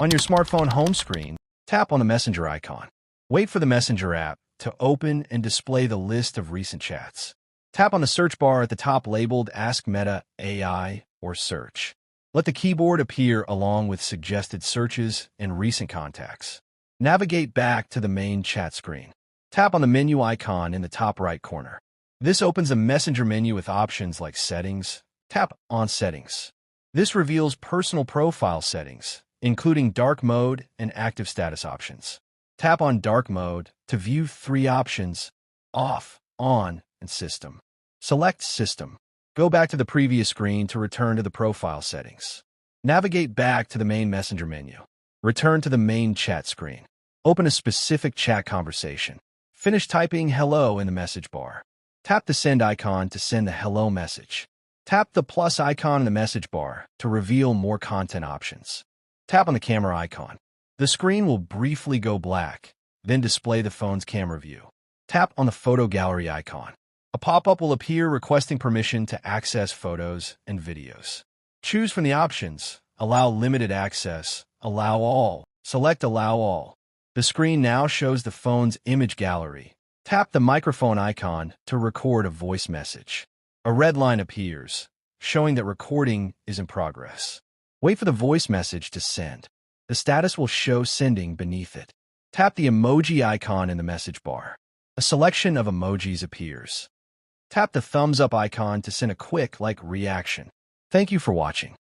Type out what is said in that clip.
On your smartphone home screen, tap on the Messenger icon. Wait for the Messenger app to open and display the list of recent chats. Tap on the search bar at the top labeled Ask Meta AI or Search. Let the keyboard appear along with suggested searches and recent contacts. Navigate back to the main chat screen. Tap on the menu icon in the top right corner. This opens a Messenger menu with options like Settings. Tap on Settings. This reveals personal profile settings, including dark mode and active status options. Tap on dark mode to view 3 options: off, on, and system. Select System. Go back to the previous screen to return to the profile settings. Navigate back to the main Messenger menu. Return to the main chat screen. Open a specific chat conversation. Finish typing hello in the message bar. Tap the send icon to send the hello message. Tap the plus icon in the message bar to reveal more content options. Tap on the camera icon. The screen will briefly go black, then display the phone's camera view. Tap on the photo gallery icon. A pop-up will appear requesting permission to access photos and videos. Choose from the options: allow limited access, allow all. Select allow all. The screen now shows the phone's image gallery. Tap the microphone icon to record a voice message. A red line appears, showing that recording is in progress. Wait for the voice message to send. The status will show sending beneath it. Tap the emoji icon in the message bar. A selection of emojis appears. Tap the thumbs up icon to send a quick like reaction. Thank you for watching.